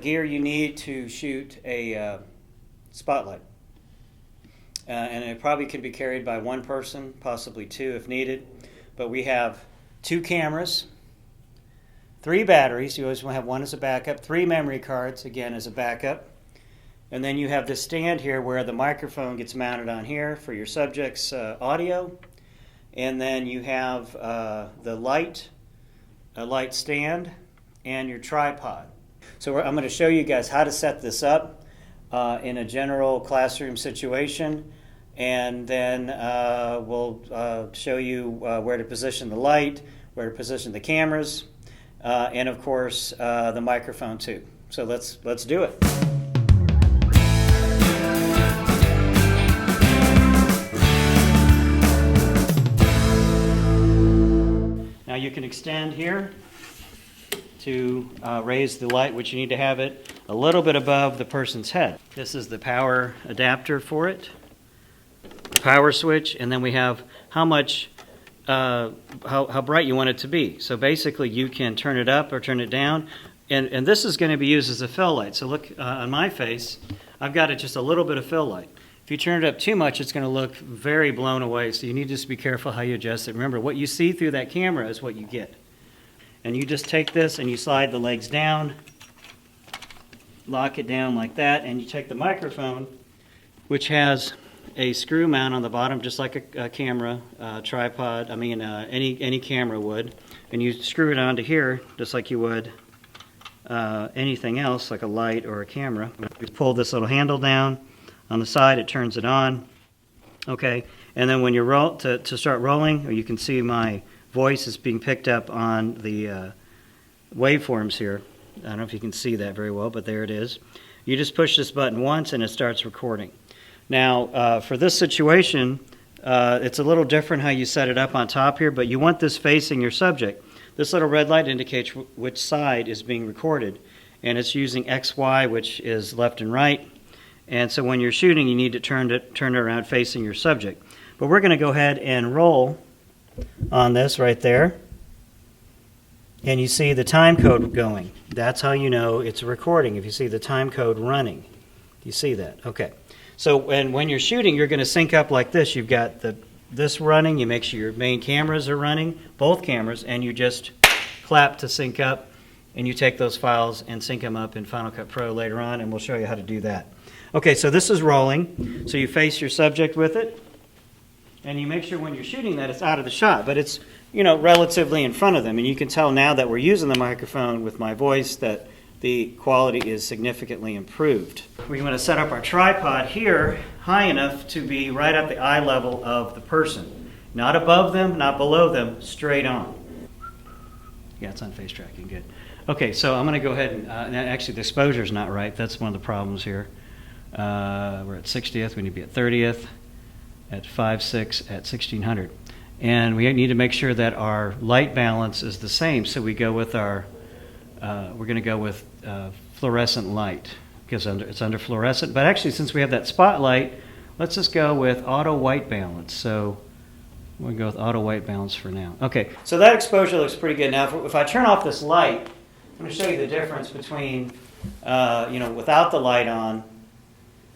gear you need to shoot a spotlight. And it probably can be carried by one person, possibly two if needed. But we have 2 cameras, 3 batteries. You always want to have one as a backup, 3 memory cards, again, as a backup. And then you have this stand here where the microphone gets mounted on here for your subject's audio. And then you have the light, a light stand, and your tripod. So I'm going to show you guys how to set this up in a general classroom situation, and then we'll show you where to position the light, where to position the cameras, and of course the microphone too. So let's do it. Now you can extend here to raise the light, which you need to have it a little bit above the person's head. This is the power adapter for it, power switch, and then we have how much, how bright you want it to be. So basically you can turn it up or turn it down, and this is going to be used as a fill light. So look on my face, I've got it just a little bit of fill light. If you turn it up too much, it's going to look very blown away, so you need to just be careful how you adjust it. Remember, what you see through that camera is what you get. And you just take this and you slide the legs down, lock it down like that, and you take the microphone, which has a screw mount on the bottom, just like a camera, tripod, any camera would, and you screw it onto here, just like you would anything else, like a light or a camera. You pull this little handle down on the side, it turns it on, okay, and then when you roll, to start rolling, or you can see my voice is being picked up on the waveforms here. I don't know if you can see that very well, but there it is. You just push this button once and it starts recording. Now, for this situation, it's a little different how you set it up on top here, but you want this facing your subject. This little red light indicates which side is being recorded, and it's using XY, which is left and right. And so when you're shooting, you need to turn it around facing your subject. But we're going to go ahead and roll on this right there, and you see the time code going. That's how you know it's a recording, if you see the time code running. You see that? Okay. So when you're shooting, you're going to sync up like this. You've got this running, you make sure your main cameras are running, both cameras, and you just clap to sync up, and you take those files and sync them up in Final Cut Pro later on, and we'll show you how to do that. Okay, so this is rolling. So you face your subject with it, and you make sure when you're shooting that it's out of the shot, but it's, you know, relatively in front of them. And you can tell now that we're using the microphone with my voice that the quality is significantly improved. We want to set up our tripod here high enough to be right at the eye level of the person. Not above them, not below them, straight on. Yeah, it's on face tracking, good. Okay, so I'm going to go ahead and, actually the exposure's not right. That's one of the problems here. We're at 60th, we need to be at 30th. At 5.6 at 1600, and we need to make sure that our light balance is the same. So we go with our we're going to go with fluorescent light because it's under fluorescent. But actually, since we have that spotlight, let's just go with auto white balance. So we'll go with auto white balance for now. Okay, so that exposure looks pretty good. Now, if I turn off this light, I'm going to show you the difference between without the light on,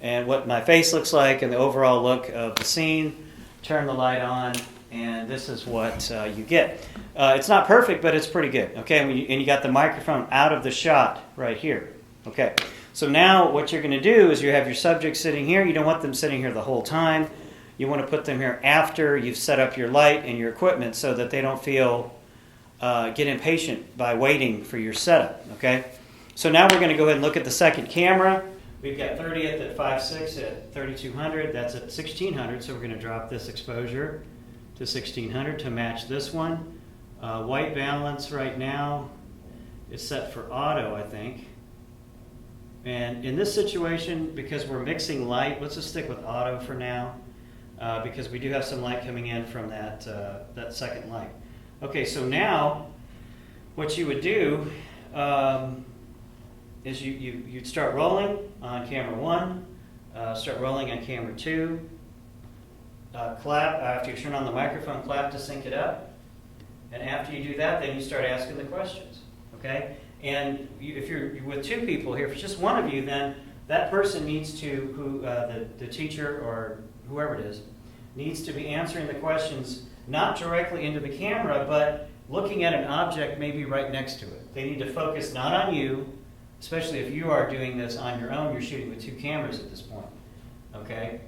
and what my face looks like and the overall look of the scene. Turn the light on, and this is what you get. It's not perfect, but it's pretty good. Okay, and you got the microphone out of the shot right here. Okay, so now what you're going to do is you have your subject sitting here. You don't want them sitting here the whole time. You want to put them here after you've set up your light and your equipment so that they don't get impatient by waiting for your setup. Okay, so now we're going to go ahead and look at the second camera. We've got 30th at 5.6 at 3200, that's at 1600, so we're going to drop this exposure to 1600 to match this one. White balance right now is set for auto, I think. And in this situation, because we're mixing light, let's just stick with auto for now, because we do have some light coming in from that second light. Okay, so now what you would do is you'd start rolling on camera 1, start rolling on camera 2, clap after you turn on the microphone, clap to sync it up, and after you do that, then you start asking the questions, okay? And if you're with two people here, if it's just one of you, then that person needs to, the teacher or whoever it is, needs to be answering the questions not directly into the camera, but looking at an object maybe right next to it. They need to focus not on you, especially if you are doing this on your own. You're shooting with two cameras at this point. Okay?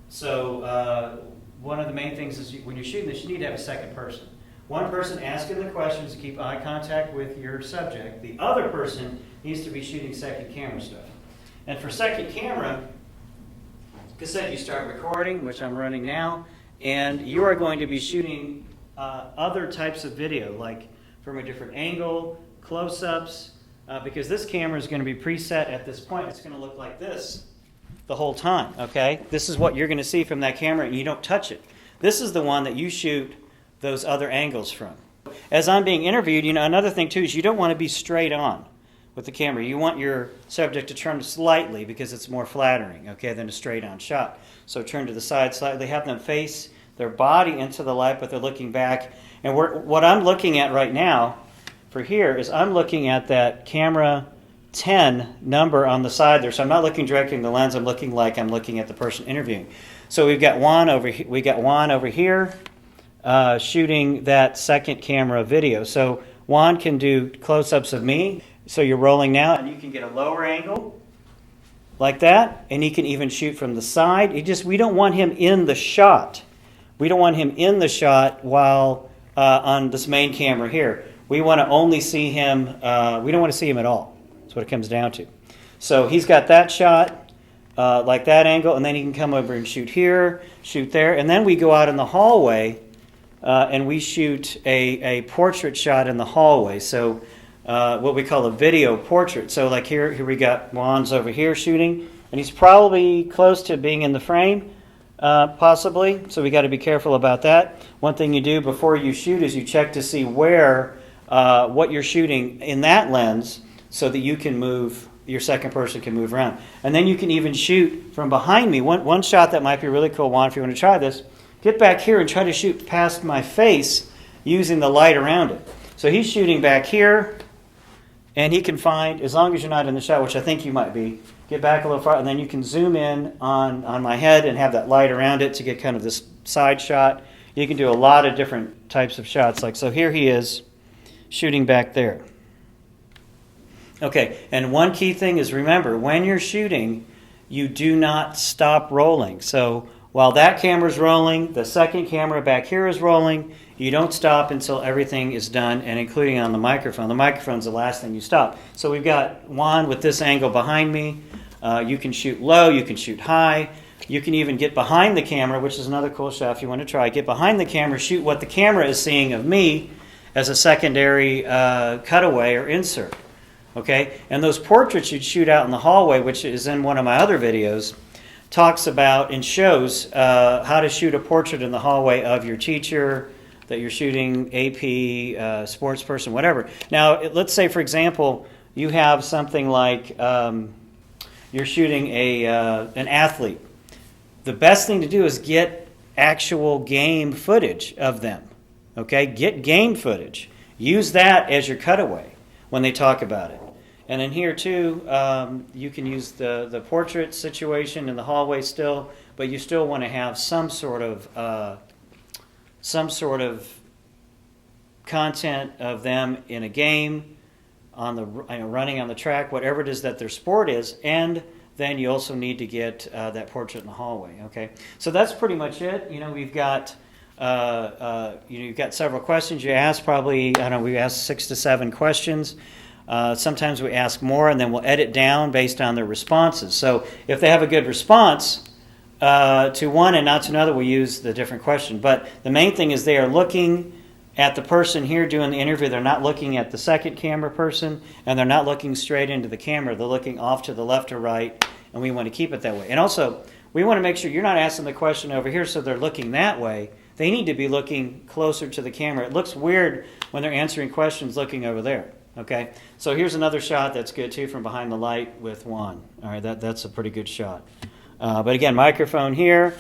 So one of the main things is when you're shooting this, you need to have a second person. One person asking the questions to keep eye contact with your subject. The other person needs to be shooting second camera stuff. And for second camera, cassette, you start recording, which I'm running now, and you are going to be shooting other types of video, like from a different angle, close-ups, because this camera is going to be preset at this point. It's going to look like this the whole time, okay? This is what you're going to see from that camera, and you don't touch it. This is the one that you shoot those other angles from. As I'm being interviewed, another thing too is you don't want to be straight on with the camera. You want your subject to turn slightly because it's more flattering, okay, than a straight on shot. So turn to the side slightly, have them face their body into the light, but they're looking back. And what I'm looking at right now for here is I'm looking at that camera 10 number on the side there. So I'm not looking directly in the lens. I'm looking like I'm looking at the person interviewing. So we've got Juan over here shooting that second camera video. So Juan can do close-ups of me. So you're rolling now, and you can get a lower angle like that, and he can even shoot from the side. We don't want him in the shot. We don't want him in the shot while on this main camera here. We want to only see him. We don't want to see him at all. That's what it comes down to. So he's got that shot like that angle, and then he can come over and shoot here, shoot there, and then we go out in the hallway and we shoot a portrait shot in the hallway. So what we call a video portrait. So like here we got Juan's over here shooting, and he's probably close to being in the frame, possibly. So we got to be careful about that. One thing you do before you shoot is you check to see where what you're shooting in that lens, so that you can move. Your second person can move around, and then you can even shoot from behind me. One shot that might be really cool, Juan, if you want to try this. Get back here and try to shoot past my face using the light around it. So he's shooting back here. And he can find, as long as you're not in the shot, which I think you might be, get back a little far, and then you can zoom in on my head and have that light around it to get kind of this side shot. You can do a lot of different types of shots. Like, so here he is shooting back there. Okay, and one key thing is, remember, when you're shooting, you do not stop rolling. So while that camera's rolling, the second camera back here is rolling. You don't stop until everything is done, and including on the microphone. The microphone's the last thing you stop. So we've got Juan with this angle behind me. You can shoot low, you can shoot high. You can even get behind the camera, which is another cool shot if you want to try. Get behind the camera, shoot what the camera is seeing of me as a secondary cutaway or insert. Okay? And those portraits you'd shoot out in the hallway, which is in one of my other videos, talks about and shows how to shoot a portrait in the hallway of your teacher, that you're shooting, AP, sports person, whatever. Now, let's say, for example, you have something like you're shooting an athlete. The best thing to do is get actual game footage of them. Okay? Get game footage. Use that as your cutaway when they talk about it. And in here, too, you can use the portrait situation in the hallway still, but you still want to have some sort of content of them in a game, on the running on the track, whatever it is that their sport is, and then you also need to get that portrait in the hallway. Okay, so that's pretty much it. We've got you've got several questions you ask. Probably we asked 6 to 7 questions. Sometimes we ask more, and then we'll edit down based on their responses. So if they have a good response to one and not to another, we'll use the different question. But the main thing is they are looking at the person here doing the interview. They're not looking at the second camera person, and they're not looking straight into the camera. They're looking off to the left or right, and we want to keep it that way. And also, we want to make sure you're not asking the question over here so they're looking that way. They need to be looking closer to the camera. It looks weird when they're answering questions looking over there. Okay, so here's another shot that's good too from behind the light with Juan. All right, that's a pretty good shot. But again, microphone here,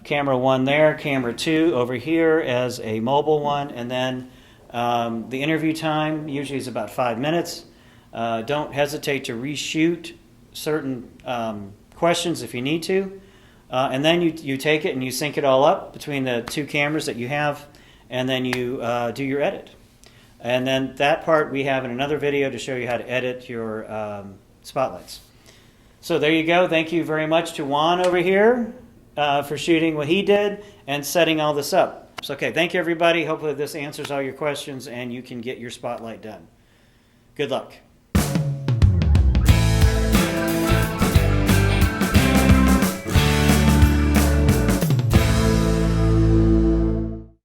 camera 1 there, camera 2 over here as a mobile one, and then the interview time usually is about 5 minutes. Don't hesitate to reshoot certain questions if you need to. And then you take it and you sync it all up between the two cameras that you have, and then you do your edit. And then that part we have in another video to show you how to edit your spotlights. So there you go. Thank you very much to Juan over here for shooting what he did and setting all this up. So, okay, thank you everybody. Hopefully this answers all your questions and you can get your spotlight done. Good luck.